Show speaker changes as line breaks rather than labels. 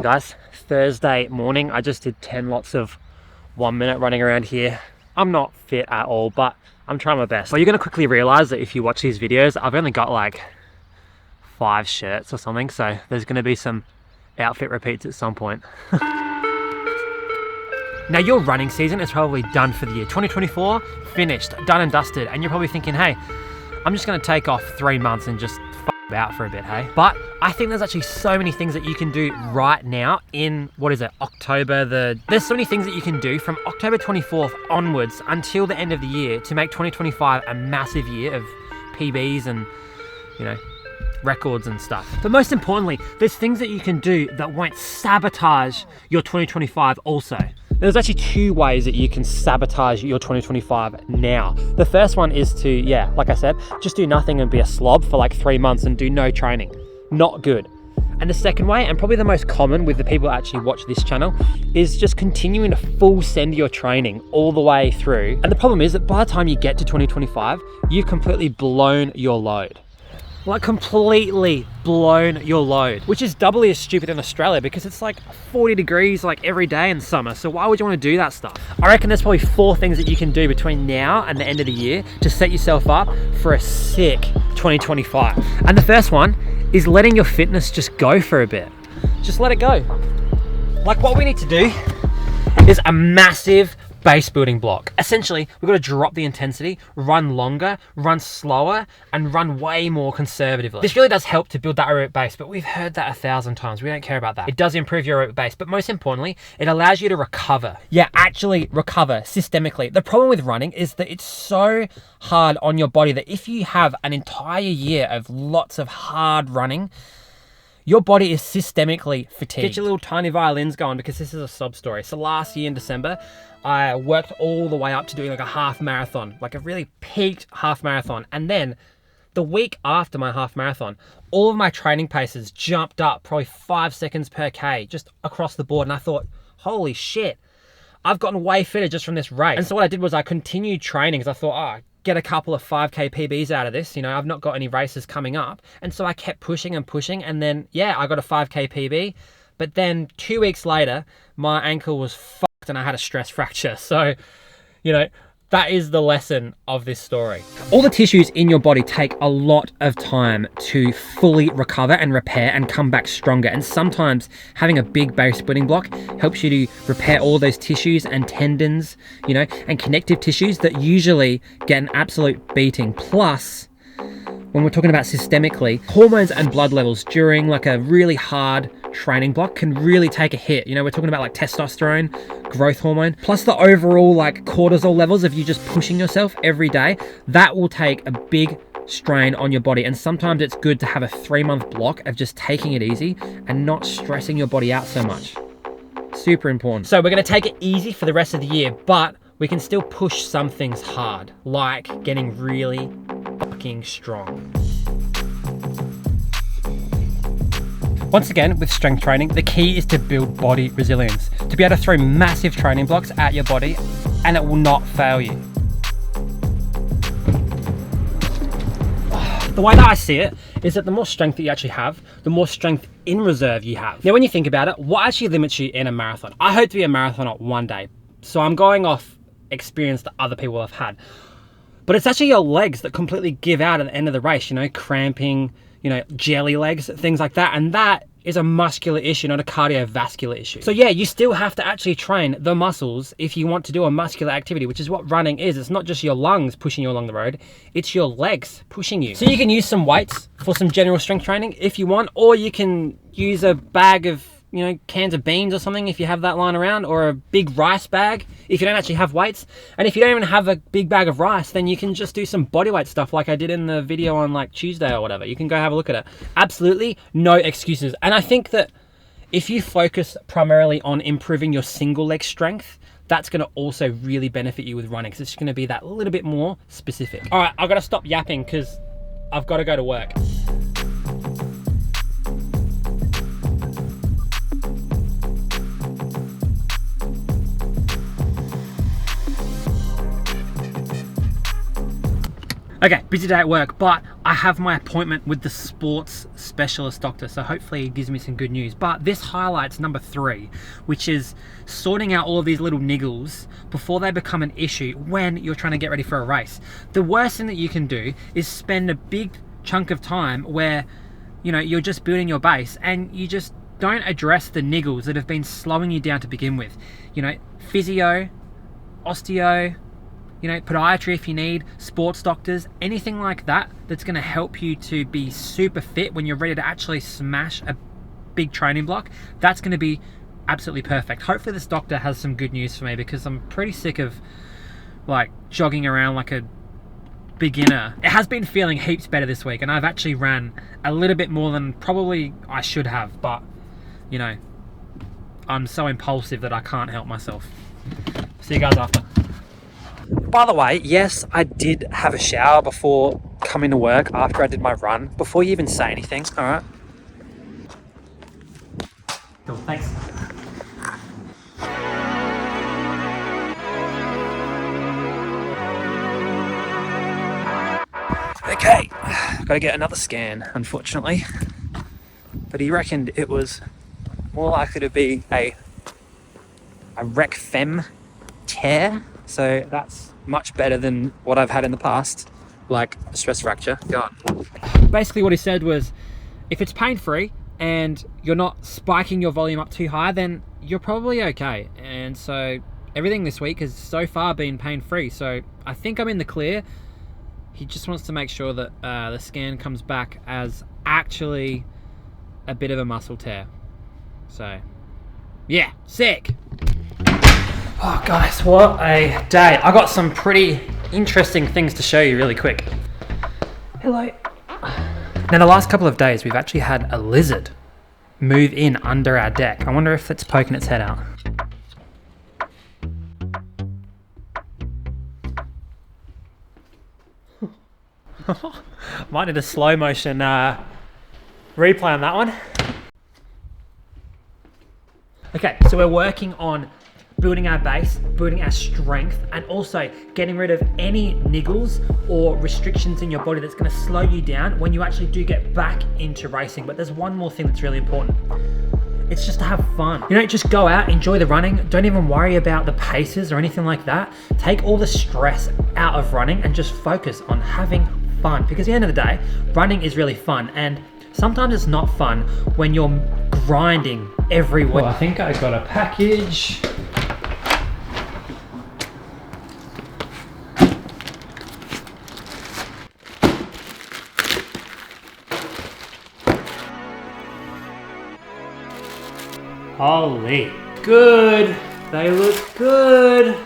guys. Thursday morning, I just did 10 lots of 1 minute running around here. I'm not fit at all, but I'm trying my best. But you're gonna quickly realize that if you watch these videos, I've only got like 5 shirts or something, so there's gonna be some outfit repeats at some point. Now your running season is probably done for the year. 2024, finished, done and dusted, and you're probably thinking, hey, I'm just gonna take off 3 months and just out for a bit, hey? But I think there's actually so many things that you can do right now in, what is it, October, there's so many things that you can do from October 24th onwards until the end of the year to make 2025 a massive year of PBs and, you know, records and stuff. But most importantly, there's things that you can do that won't sabotage your 2025 also. There's actually 2 ways that you can sabotage your 2025 now. The first one is to, yeah, like I said, just do nothing and be a slob for like 3 months and do no training. Not good. And the second way, and probably the most common with the people that actually watch this channel, is just continuing to full send your training all the way through. And the problem is that by the time you get to 2025, you've completely blown your load. Like completely blown your load, which is doubly as stupid in Australia because it's like 40 degrees like every day in summer. So why would you want to do that stuff? I reckon there's probably 4 things that you can do between now and the end of the year to set yourself up for a sick 2025. And the first one is letting your fitness just go for a bit. Just let it go. Like what we need to do is a massive base building block. Essentially, we've got to drop the intensity, run longer, run slower, and run way more conservatively. This really does help to build that aerobic base, but we've heard that 1,000 times. We don't care about that. It does improve your aerobic base, but most importantly, it allows you to recover. Yeah, actually recover systemically. The problem with running is that it's so hard on your body that if you have an entire year of lots of hard running, your body is systemically fatigued. Get your little tiny violins going because this is a sob story. So last year in December, I worked all the way up to doing like a half marathon, like a really peaked half marathon. And then the week after my half marathon, all of my training paces jumped up probably 5 seconds per K just across the board. And I thought, holy shit, I've gotten way fitter just from this race. And so what I did was I continued training because I thought, get a couple of 5K PBs out of this. You know, I've not got any races coming up. And so I kept pushing and pushing. And then, yeah, I got a 5K PB. But then 2 weeks later, my ankle was fucked and I had a stress fracture. So, you know, that is the lesson of this story. All the tissues in your body take a lot of time to fully recover and repair and come back stronger. And sometimes having a big base building block helps you to repair all those tissues and tendons, you know, and connective tissues that usually get an absolute beating. Plus, when we're talking about systemically, hormones and blood levels during like a really hard training block can really take a hit. You know, we're talking about like testosterone, growth hormone, plus the overall like cortisol levels of you just pushing yourself every day. That will take a big strain on your body. And sometimes it's good to have a 3-month block of just taking it easy and not stressing your body out so much. Super important. So we're gonna take it easy for the rest of the year, but we can still push some things hard, like getting really fucking strong. Once again, with strength training, the key is to build body resilience, to be able to throw massive training blocks at your body and it will not fail you. The way that I see it is that the more strength that you actually have, the more strength in reserve you have. Now, when you think about it, what actually limits you in a marathon? I hope to be a marathoner one day, so I'm going off experience that other people have had. But it's actually your legs that completely give out at the end of the race, you know, cramping, you know, jelly legs, things like that. And that is a muscular issue, not a cardiovascular issue. So yeah, you still have to actually train the muscles if you want to do a muscular activity, which is what running is. It's not just your lungs pushing you along the road, it's your legs pushing you. So you can use some weights for some general strength training if you want, or you can use a bag of, you know, cans of beans or something if you have that lying around, or a big rice bag if you don't actually have weights. And if you don't even have a big bag of rice, then you can just do some bodyweight stuff like I did in the video on like Tuesday or whatever. You can go have a look at it. Absolutely no excuses. And I think that if you focus primarily on improving your single leg strength, that's going to also really benefit you with running because it's going to be that little bit more specific. All right, I've got to stop yapping because I've got to go to work. Okay, busy day at work, but I I have my appointment with the sports specialist doctor, so hopefully he gives me some good news. But this highlights number 3, which is sorting out all of these little niggles before they become an issue when you're trying to get ready for a race. The worst thing that you can do is spend a big chunk of time where, you know, you're just building your base and you just don't address the niggles that have been slowing you down to begin with. You know, physio, osteo, you know, podiatry if you need, sports doctors, anything like that that's going to help you to be super fit when you're ready to actually smash a big training block. That's going to be absolutely perfect. Hopefully this doctor has some good news for me, because I'm pretty sick of like jogging around like a beginner. It has been feeling heaps better this week, and I've actually ran a little bit more than probably I should have, but you know, I'm so impulsive that I can't help myself. See you guys after. By the way, yes, I did have a shower before coming to work after I did my run, before you even say anything, all right? Cool, thanks. Okay, gotta get another scan, unfortunately. But he reckoned it was more likely to be a rec fem tear. So that's much better than what I've had in the past, like a stress fracture. Go on. Basically what he said was, if it's pain-free and you're not spiking your volume up too high, then you're probably okay. And so everything this week has so far been pain-free. So I think I'm in the clear. He just wants to make sure that the scan comes back as actually a bit of a muscle tear. So yeah, sick. Oh guys, what a day. I got some pretty interesting things to show you really quick. Hello. Now the last couple of days we've actually had a lizard move in under our deck. I wonder if it's poking its head out. Might need a slow motion replay on that one. Okay, so we're working on building our base, building our strength, and also getting rid of any niggles or restrictions in your body that's going to slow you down when you actually do get back into racing. But there's one more thing that's really important. It's just to have fun. You know, just go out, enjoy the running. Don't even worry about the paces or anything like that. Take all the stress out of running and just focus on having fun. Because at the end of the day, running is really fun. And sometimes it's not fun when you're grinding every week. Well, I think I got a package. Holy, good. They look good.